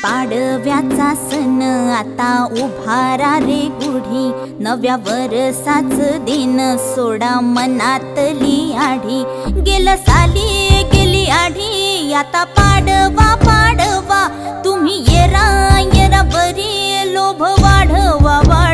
पाडव्याचा सण आता उभारा रे गुढी, नव्या वर्षाच दिन सोडा मनातली आढी। गेलं साली गेली आढी, आता पाडवा पाडवा, तुम्ही येरा येरा बरी लोभ वाढवा वाढवा।